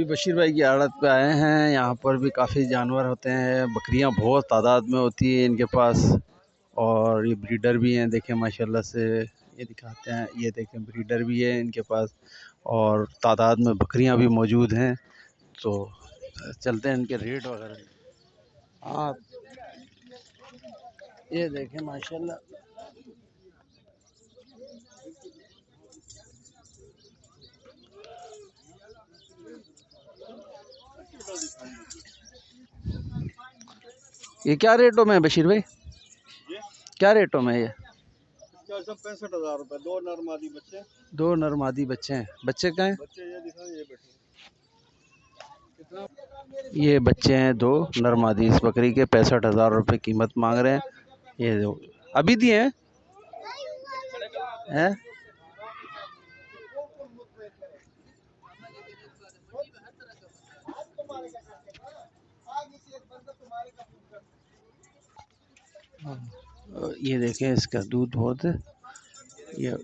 अभी बशीर भाई की आड़त पे आए हैं। यहाँ पर भी काफ़ी जानवर होते हैं, बकरियाँ बहुत तादाद में होती है इनके पास, और ये ब्रीडर भी हैं। देखें माशाल्लाह से, ये दिखाते हैं, ये देखें ब्रीडर भी है इनके पास, और तादाद में बकरियाँ भी मौजूद हैं। तो चलते हैं इनके रेट वगैरह। हाँ, ये देखें माशाल्लाह, ये क्या रेटों में है बशीर भाई? क्या रेटों में है ये? 65,000 रुपए। दो नर मादी बच्चे। दो नर मादी बच्चे हैं। बच्चे कहाँ हैं? बच्चे ये दिखाएं, ये बैठे। कितना? ये बच्चे हैं दो नर मादी इस बकरी के। 65,000 रुपये कीमत मांग रहे हैं। ये जो अभी दिए हैं? ये देखें, इसका दूध बहुत है। ये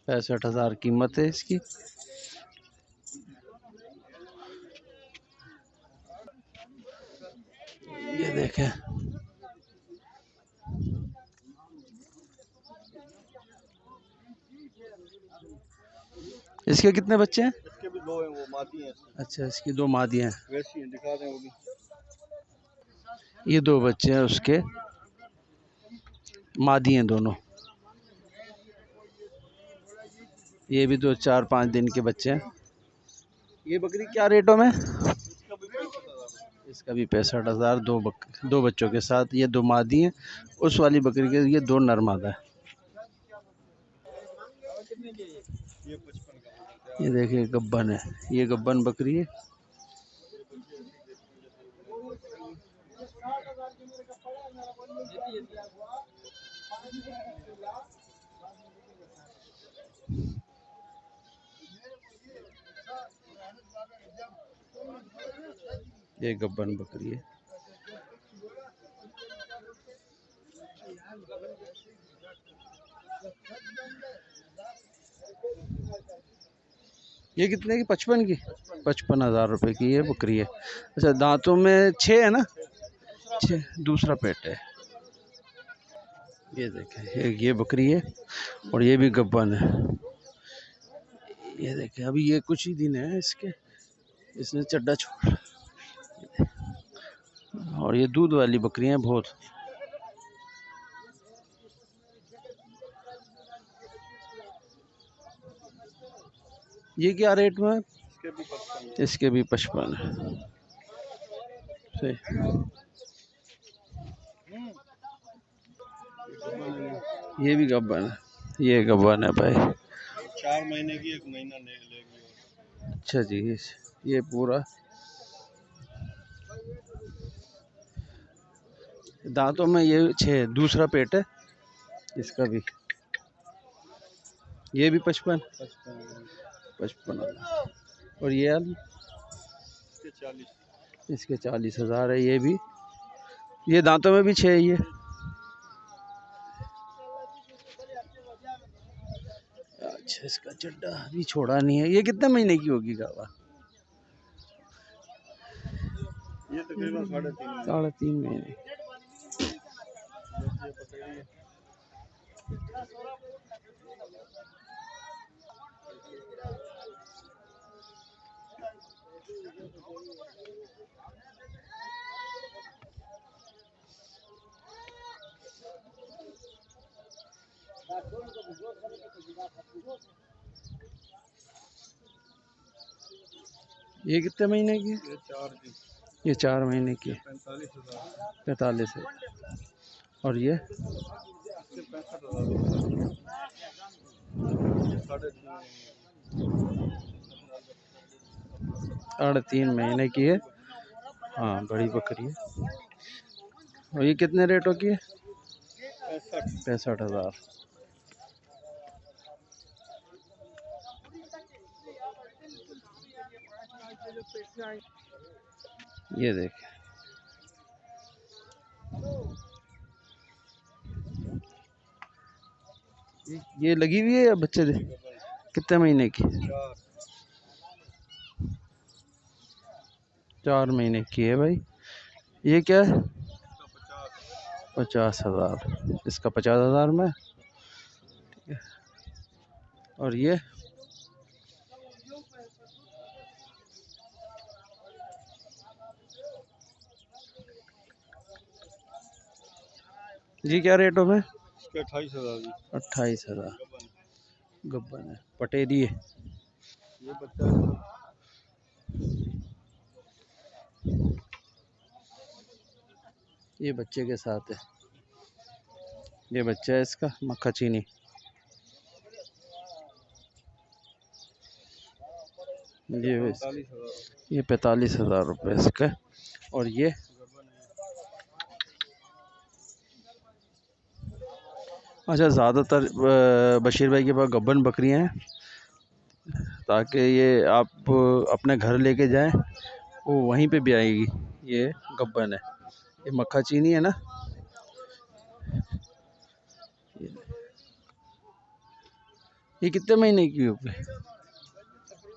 65,000 कीमत है इसकी। ये देखें, इसके कितने बच्चे हैं? इसके भी दो हैं, वो मादी हैं। अच्छा, इसकी दो मादियाँ हैं। वैसी हैं, दिखा दें वो भी। ये दो बच्चे हैं उसके, मादी हैं दोनों। ये भी 2-4-5 दिन के बच्चे हैं। ये बकरी क्या रेटों में? इसका भी 65,000। दो बच्चों के साथ। ये दो मादी हैं। उस वाली बकरी के ये दो नर मादा है। ये देखिए गब्बन है, ये गब्बन बकरी है। ये गब्बन बकरी है। ये कितने की? 55 की? 55,000 रुपये की ये बकरी है। अच्छा, दांतों में 6 है ना? 6, दूसरा पेट है। ये देखें, ये बकरी है और ये भी गब्बन है। ये देखें, अभी ये कुछ ही दिन है इसके, इसने चड्डा छोड़। और ये दूध वाली बकरियां बहुत। ये क्या रेट में? इसके भी 55 है। ये भी गब्बन है। ये गब्बन है भाई। 4 महीने की, 1 महीना लेगी। अच्छा जी, ये पूरा दांतों में ये 6, दूसरा पेट है इसका भी। ये भी 55। और ये इसके 40,000 है। ये भी, ये दांतों में भी 6 है ये। अच्छा, इसका चड्डा भी छोड़ा नहीं है। ये कितने महीने की होगी गावा? ये तकरीबन 3.5 महीने। ये कितने महीने की? ये 4 महीने की। 45,000। और ये 3.5 महीने की है। हाँ, बड़ी बकरी है। और ये कितने रेटों की है? 65,000। ये देख, ये लगी हुई है या बच्चे दे? कितने महीने की? 4 महीने की है भाई। ये क्या है? इसका 50। 50,000। इसका 50,000 में। और ये क्या रेटों में? इसके 28,000 जी। 28,000। गबन। गब्बन है, पटेरी है। ये बच्चा इसका ये बच्चे के साथ है। ये बच्चा है इसका मक्खा चीनी। ये 45,000। ये 45,000 रुपये इसका। और ये गबन है। अच्छा, ज़्यादातर बशीर भाई के पास गब्बन बकरियां हैं, ताकि ये आप अपने घर लेके जाएं, वो वहीं पे भी आएगी। ये गब्बन है, ये मक्खा चीनी है ना। ये कितने महीने की होगी?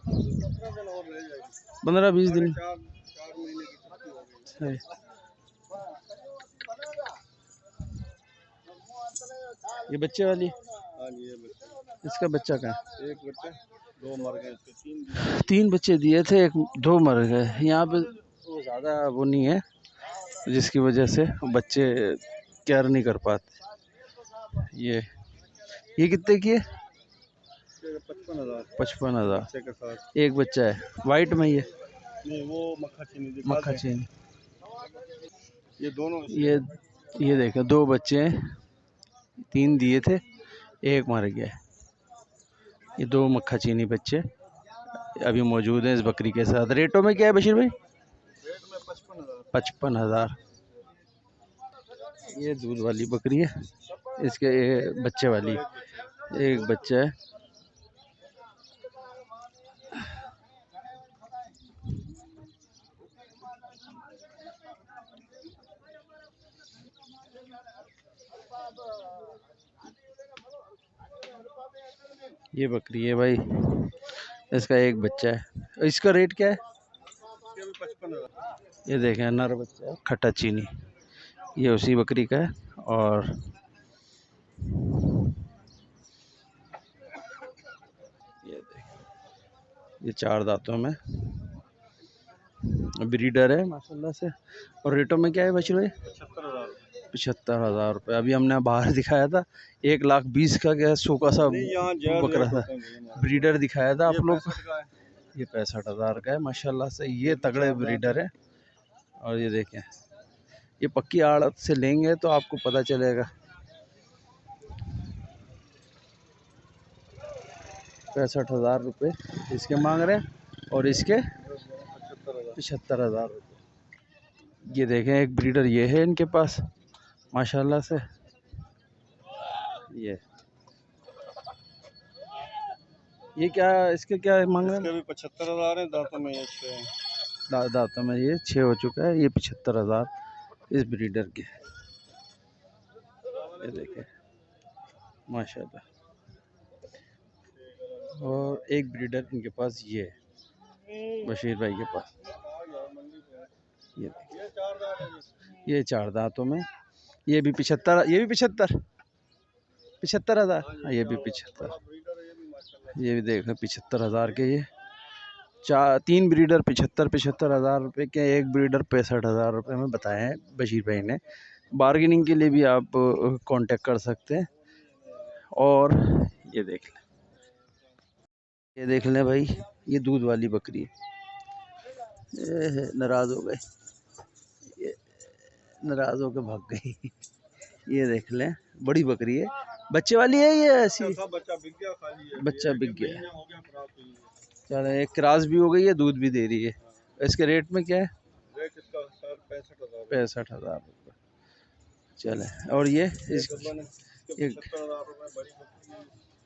तकरीबन 17 दिन और रह जाएगी। 15-20 साढ़े दिन। 4 महीने की छुट्टी हो गई। सही। ये बच्चे वाली, हाँ जी, ये बच्चा। इसका बच्चा कहाँ है? एक बच्चा, 2 मर गए इसके, 3 3 बच्चे दिए थे, 2 मर गए। यहाँ पे वो ज़्यादा वो नहीं है, जिसकी वजह से बच्चे केयर नहीं कर पाते। ये कितने की है? 55,000। 55,000। बच्चे के साथ। एक बच्चा है वाइट में। ये नहीं, वो मक्खा चीनी दिखा मक्खा दें। चीनी। ये दोनों ये ये देखो, 2 बच्चे हैं, 3 दिए थे, एक मर गया है। ये 2 मक्खा चीनी बच्चे अभी मौजूद हैं इस बकरी के साथ। रेटों में क्या है बशीर भाई? रेट में 55,000। 55,000। ये दूध वाली बकरी है, इसके बच्चे वाली एक बच्चा है। ये बकरी है भाई, इसका एक बच्चा है। इसका रेट क्या है? इसके भी 55,000। ये देखें, नर बच्चा है, खट्टा चीनी। ये उसी बकरी का है। और ये देखें, ये 4 दांतों में ब्रीडर है माशाल्लाह से। और रेटों में क्या है बशीर भाई? 75,000। 75,000 रुपये। अभी हमने बाहर दिखाया था 1,20,000 का, क्या सूखा सा नहीं, यहाँ जायज़ बकरा रेट था, होते हैं भैया। ब्रीडर दिखाया था ये आप लोग। 65 का है। ये 65,000 का है माशाल्लाह से। ये तगड़े ब्रीडर है। और ये देखें, ये पक्की आड़त से लेंगे तो आपको पता चलेगा। 65,000 रुपये इसके मांग रहे हैं, और इसके 75,000। 75,000 रुपये। ये देखें, एक ब्रीडर ये है इनके पास माशाल्लाह से। ये क्या, इसके क्या मांग रहे इसके हैं? भी 75,000 है, दांतों में ये 6 हैं। दांतों में ये 6 हो चुका है। ये 75,000 इस ब्रीडर के। ये देखें माशाल्लाह। और एक ब्रीडर इनके पास ये है बशीर भाई के पास। ये देखें, ये 4 दांत है जी। ये 4 दांतों में। ये भी 75, ये भी 75,000। हाँ, हाँ, ये भी बड़ा 75। ब्रीडर है ये भी माशाल्लाह। ये भी देखो 75,000 के। ये 3 ब्रीडर 75,000 रुपये के, एक ब्रीडर 65,000 रुपये में बताए हैं बशीर भाई ने। बार्गेनिंग के लिए भी आप कांटेक्ट कर सकते हैं। और ये देख लें, ये देख लें भाई, ये दूध वाली बकरी है। ये नाराज़ हो गए, ये नाराज़ होकर भाग गई। ये देख लें, बड़ी बकरी है, बच्चे वाली है ये ऐसी। सब बच्चा बिक गया, खाली है। बच्चा ये बिक गया है। महीना हो गया, खराब हुई है। चलो, एक क्रॉस भी हो गई है, दूध भी दे रही है। इसके रेट में क्या है? रेट इसका सर 65,000 है। 65,000 रुपये। चले, और ये ये इस गब्बन है, इसके ये 75,000 रुपए। बड़ी बकरी है।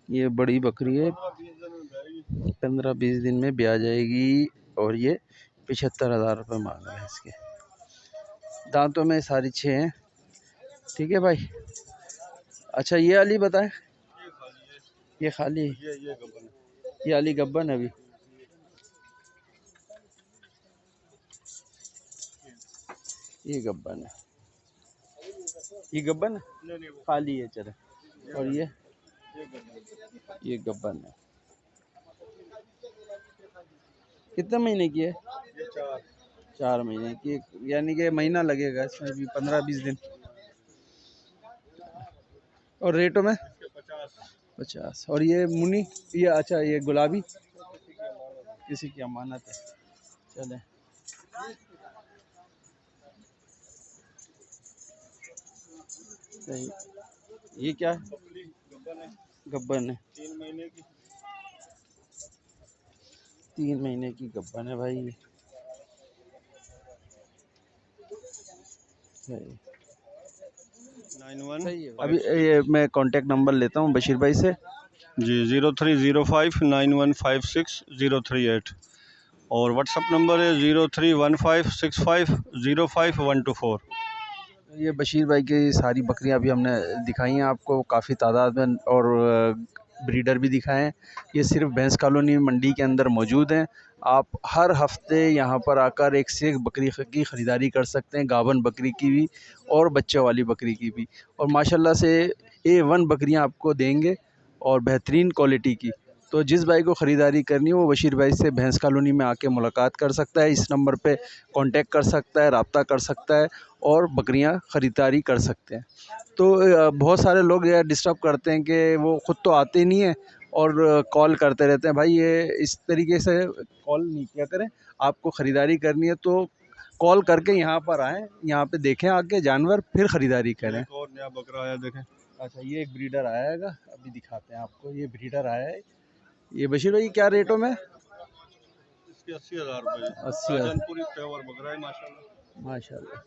ये बड़ी बकरी है, 15-20 दिन में जाएगी। 15-20 दिन में ब्याह जाएगी। और ये 75,000 रुपये मांग रहे हैं इसके। दांतों में सारी 6 हैं। ठीक है भाई। अच्छा, ये वाली बताएं। ये खाली है। ये खाली, ये गब्बन है। ये वाली गब्बन है अभी। ये गब्बन है, ये गब्बन है, नहीं नहीं वो खाली है चले। और ये गब्बन। ये गब्बन है, कितने महीने की है? ये 4। 4 महीने की, यानी कि महीना लगेगा इसमें भी, 15-20 दिन। और रेटों में इसके 50। 50। और ये मुनी, ये अच्छा ये गुलाबी किसी की अमानत है। चले, सही। ये क्या है? बकरी गब्बन है, गब्बन है, 3 महीने की। 3 महीने की गब्बन है भाई ये। सही 91 सही है। अभी ये मैं कांटेक्ट नंबर लेता हूँ बशीर भाई से। जी 03059156 038 और व्हाट्सअप नंबर है 03156505 124। ये बशीर भाई की सारी बकरियां अभी हमने दिखाई हैं आपको काफ़ी तादाद में, और ब्रीडर भी दिखाए हैं। ये सिर्फ भैंस कॉलोनी मंडी के अंदर मौजूद हैं। आप हर हफ्ते यहाँ पर आकर एक से एक बकरी की ख़रीदारी कर सकते हैं, गाभन बकरी की भी और बच्चे वाली बकरी की भी। और माशाल्लाह से A1 बकरियाँ आपको देंगे और बेहतरीन क्वालिटी की। तो जिस भाई को ख़रीदारी करनी है वो बशीर भाई से भैंस कॉलोनी में आके मुलाकात कर सकता है, इस नंबर पे कांटेक्ट कर सकता है, रब्ता कर सकता है और बकरियां ख़रीदारी कर सकते हैं। तो बहुत सारे लोग यार डिस्टर्ब करते हैं कि वो ख़ुद तो आते नहीं हैं और कॉल करते रहते हैं। भाई ये इस तरीके से कॉल नहीं किया करें, आपको ख़रीदारी करनी है तो कॉल करके यहाँ पर आएँ, यहाँ पे देखें आके जानवर, फिर ख़रीदारी करें। एक और नया बकरा आया देखें। अच्छा ये एक ब्रीडर आया है, अभी दिखाते हैं आपको। ये ब्रीडर आया है, ये बशीर भाई क्या रेटों में? इसके 80,000 रुपये। 80,000 पूरी प्योर बकरा है माशाल्लाह। माशाल्लाह।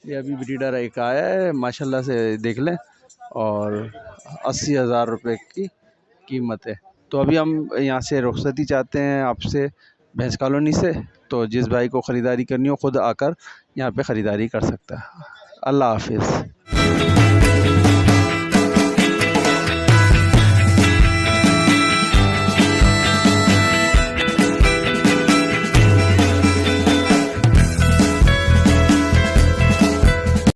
ये अभी ब्रीडर एक आया है माशाल्लाह से, देख लें। और 80,000 रुपये की कीमत है। तो अभी हम यहाँ से रुखसती चाहते हैं आपसे भैंस कॉलोनी से। तो जिस भाई को ख़रीदारी करनी हो ख़ुद आकर यहाँ पे ख़रीदारी कर सकता है। अल्लाह हाफिज़।